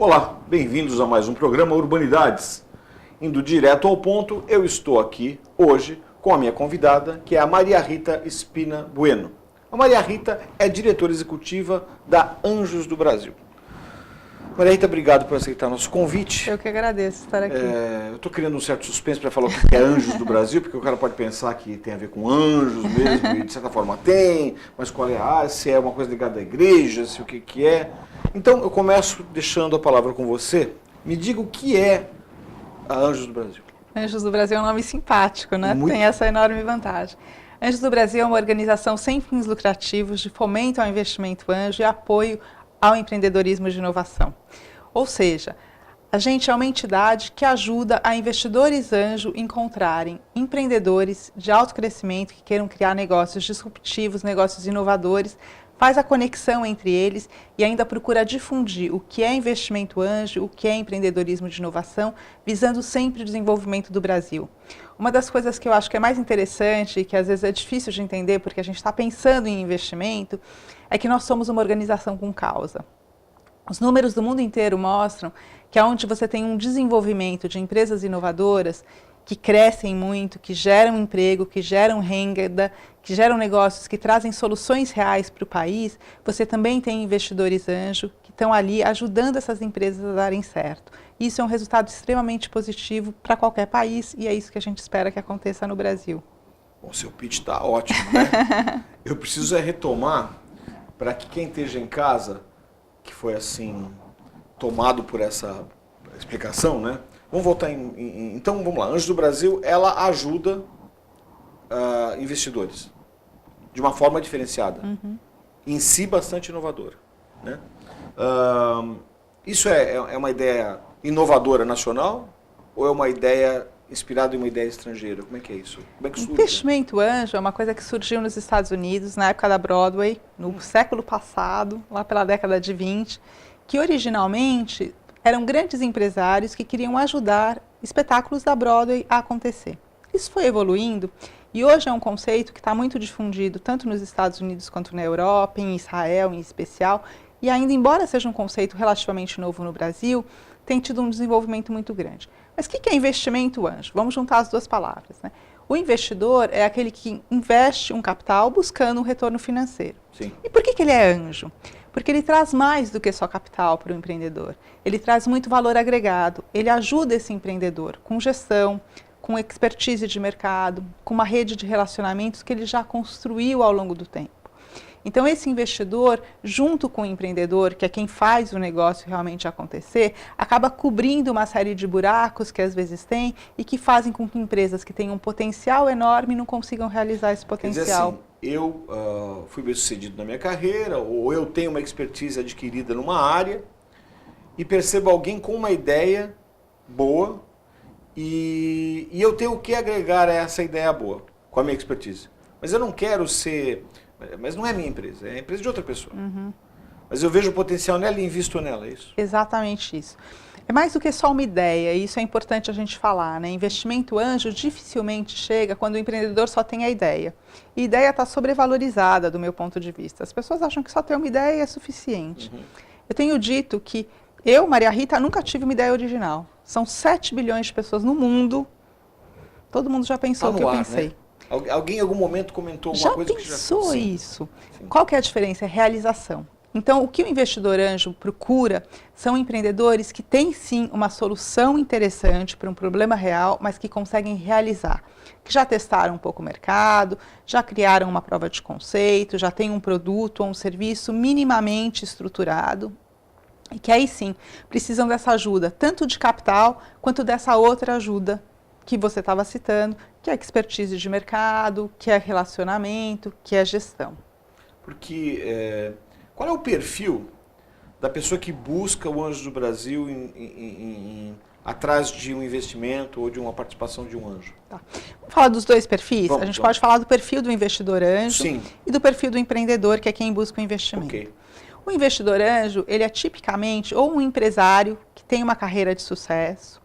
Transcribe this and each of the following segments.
Olá, bem-vindos a mais um programa Urbanidades. Indo direto ao ponto, eu estou aqui hoje com a minha convidada, que é a Maria Rita Espina Bueno. A Maria Rita é diretora executiva da Anjos do Brasil. Maria Rita, obrigado por aceitar nosso convite. Eu que agradeço estar aqui. Eu estou criando um certo suspense para falar o que é Anjos do Brasil, porque o cara pode pensar que tem a ver com anjos mesmo, e de certa forma tem, mas qual é a área, se é uma coisa ligada à igreja, se o que é. Então, eu começo deixando a palavra com você. Me diga o que é a Anjos do Brasil. Anjos do Brasil é um nome simpático, né? Muito. Tem essa enorme vantagem. Anjos do Brasil é uma organização sem fins lucrativos de fomento ao investimento anjo e apoio ao empreendedorismo de inovação. Ou seja, a gente é uma entidade que ajuda a investidores anjo encontrarem empreendedores de alto crescimento que queiram criar negócios disruptivos, negócios inovadores, faz a conexão entre eles e ainda procura difundir o que é investimento anjo, o que é empreendedorismo de inovação, visando sempre o desenvolvimento do Brasil. Uma das coisas que eu acho que é mais interessante e que às vezes é difícil de entender porque a gente está pensando em investimento, é que nós somos uma organização com causa. Os números do mundo inteiro mostram que onde você tem um desenvolvimento de empresas inovadoras que crescem muito, que geram emprego, que geram renda, que geram negócios, que trazem soluções reais para o país, você também tem investidores anjo que estão ali ajudando essas empresas a darem certo. Isso é um resultado extremamente positivo para qualquer país e é isso que a gente espera que aconteça no Brasil. Bom, seu pitch está ótimo, né? Eu preciso retomar para que quem esteja em casa, que foi assim, tomado por essa explicação, né? Vamos voltar então, vamos lá. Anjos do Brasil, ela ajuda investidores de uma forma diferenciada. Em si, bastante inovadora, né? Isso é uma ideia inovadora nacional ou é uma ideia inspirada em uma ideia estrangeira? Como é que é isso? Como é que surge? Investimento anjo é uma coisa que surgiu nos Estados Unidos, na época da Broadway, no século passado, lá pela década de 20, que originalmente eram grandes empresários que queriam ajudar espetáculos da Broadway a acontecer. Isso foi evoluindo e hoje é um conceito que está muito difundido tanto nos Estados Unidos quanto na Europa, em Israel em especial, e ainda embora seja um conceito relativamente novo no Brasil, tem tido um desenvolvimento muito grande. Mas o que é investimento anjo? Vamos juntar as duas palavras, né? O investidor é aquele que investe um capital buscando um retorno financeiro. Sim. E por que ele é anjo? Porque ele traz mais do que só capital para o empreendedor. Ele traz muito valor agregado, ele ajuda esse empreendedor com gestão, com expertise de mercado, com uma rede de relacionamentos que ele já construiu ao longo do tempo. Então esse investidor, junto com o empreendedor, que é quem faz o negócio realmente acontecer, acaba cobrindo uma série de buracos que às vezes tem e que fazem com que empresas que têm um potencial enorme não consigam realizar esse potencial. Quer dizer assim, eu fui bem sucedido na minha carreira, ou eu tenho uma expertise adquirida numa área e percebo alguém com uma ideia boa e eu tenho o que agregar a essa ideia boa com a minha expertise. Mas eu não quero ser... Mas não é minha empresa, é a empresa de outra pessoa. Mas eu vejo o potencial nela e invisto nela, é isso? Exatamente isso. É mais do que só uma ideia, e isso é importante a gente falar, né? Investimento anjo dificilmente chega quando o empreendedor só tem a ideia. E a ideia está sobrevalorizada do meu ponto de vista. As pessoas acham que só ter uma ideia é suficiente. Eu tenho dito que eu, Maria Rita, nunca tive uma ideia original. São 7 bilhões de pessoas no mundo. Todo mundo já pensou o que eu pensei. Né? Alguém em algum momento comentou alguma coisa que já pensou isso? Sim. Qual que é a diferença? É realização. Então, o que o investidor anjo procura são empreendedores que têm sim uma solução interessante para um problema real, mas que conseguem realizar. Que já testaram um pouco o mercado, já criaram uma prova de conceito, já têm um produto ou um serviço minimamente estruturado. E que aí sim precisam dessa ajuda, tanto de capital quanto dessa outra ajuda que você estava citando, que é expertise de mercado, que é relacionamento, que é gestão. Porque qual é o perfil da pessoa que busca o Anjos do Brasil atrás de um investimento ou de uma participação de um anjo? Tá. Vamos falar dos dois perfis? A gente pode falar do perfil do investidor anjo e do perfil do empreendedor, que é quem busca o investimento. Okay. O investidor anjo, ele é tipicamente ou um empresário que tem uma carreira de sucesso,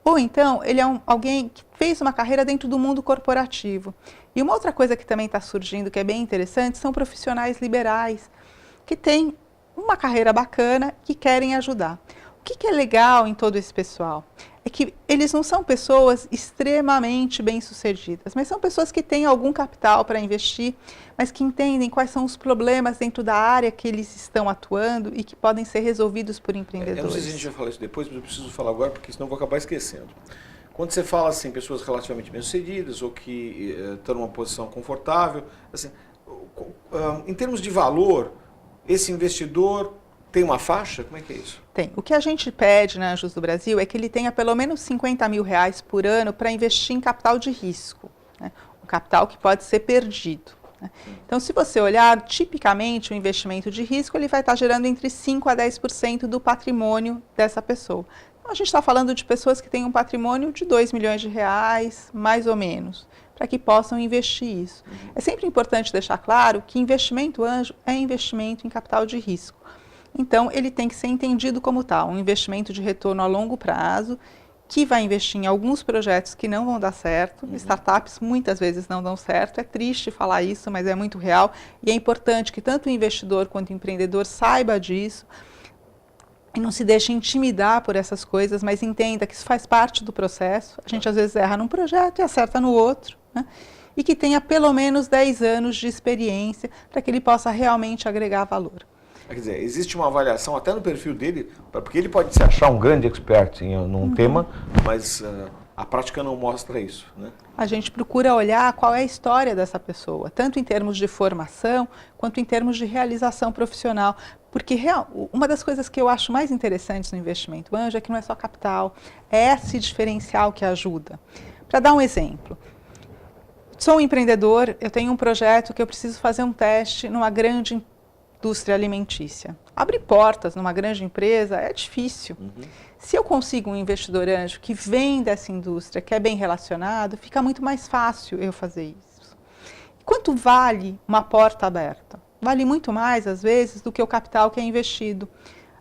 ou então ele é alguém que fez uma carreira dentro do mundo corporativo. E uma outra coisa que também está surgindo, que é bem interessante, são profissionais liberais, que têm uma carreira bacana, que querem ajudar. que é legal em todo esse pessoal? É que eles não são pessoas extremamente bem-sucedidas, mas são pessoas que têm algum capital para investir, mas que entendem quais são os problemas dentro da área que eles estão atuando e que podem ser resolvidos por empreendedores. Eu não sei se a gente vai falar isso depois, mas eu preciso falar agora, porque senão eu vou acabar esquecendo. Quando você fala assim, pessoas relativamente bem-sucedidas ou que estão numa posição confortável, assim, em termos de valor, esse investidor tem uma faixa? Como é que é isso? Tem. O que a gente pede na Anjos do Brasil é que ele tenha pelo menos R$50 mil por ano para investir em capital de risco, né? Um capital que pode ser perdido, né? Então, se você olhar, tipicamente o investimento de risco ele vai estar gerando entre 5% a 10% do patrimônio dessa pessoa. Então, a gente está falando de pessoas que têm um patrimônio de R$2 milhões, mais ou menos, para que possam investir isso. É sempre importante deixar claro que investimento anjo é investimento em capital de risco. Então, ele tem que ser entendido como tal, um investimento de retorno a longo prazo, que vai investir em alguns projetos que não vão dar certo. Startups muitas vezes não dão certo, é triste falar isso, mas é muito real. E é importante que tanto o investidor quanto o empreendedor saiba disso e não se deixe intimidar por essas coisas, mas entenda que isso faz parte do processo. A gente às vezes erra num projeto e acerta no outro, né? E que tenha pelo menos 10 anos de experiência para que ele possa realmente agregar valor. Quer dizer, existe uma avaliação até no perfil dele, porque ele pode se achar um grande expert num tema, mas a prática não mostra isso, né? A gente procura olhar qual é a história dessa pessoa, tanto em termos de formação, quanto em termos de realização profissional. Porque uma das coisas que eu acho mais interessantes no investimento anjo é que não é só capital, é esse diferencial que ajuda. Para dar um exemplo, sou um empreendedor, eu tenho um projeto que eu preciso fazer um teste numa grande indústria alimentícia. Abrir portas numa grande empresa é difícil. Se eu consigo um investidor anjo que vem dessa indústria, que é bem relacionado, fica muito mais fácil eu fazer isso. Quanto vale uma porta aberta? Vale muito mais, às vezes, do que o capital que é investido.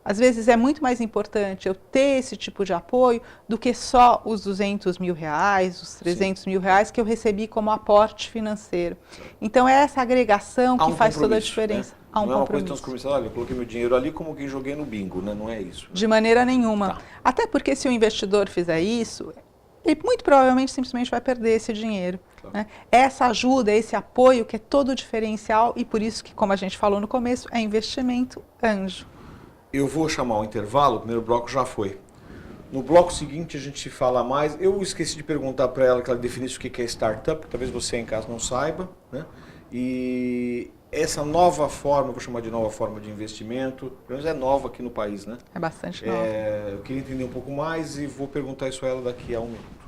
Às vezes é muito mais importante eu ter esse tipo de apoio do que só os R$200 mil, os R$300 mil que eu recebi como aporte financeiro. Então é essa agregação que faz toda a diferença. Né? Não é uma coisa tão descompromissada, olha, eu coloquei meu dinheiro ali como que joguei no bingo, né? Não é isso. Né? De maneira nenhuma. Tá. Até porque se o investidor fizer isso, ele muito provavelmente simplesmente vai perder esse dinheiro. Claro. Né? Essa ajuda, esse apoio que é todo o diferencial e por isso que, como a gente falou no começo, é investimento anjo. Eu vou chamar o intervalo, o primeiro bloco já foi. No bloco seguinte a gente fala mais. Eu esqueci de perguntar para ela que ela definisse o que é startup, talvez você em casa não saiba, né? E essa nova forma, vou chamar de nova forma de investimento, pelo menos é nova aqui no país, né? É bastante nova. Eu queria entender um pouco mais e vou perguntar isso a ela daqui a um minuto.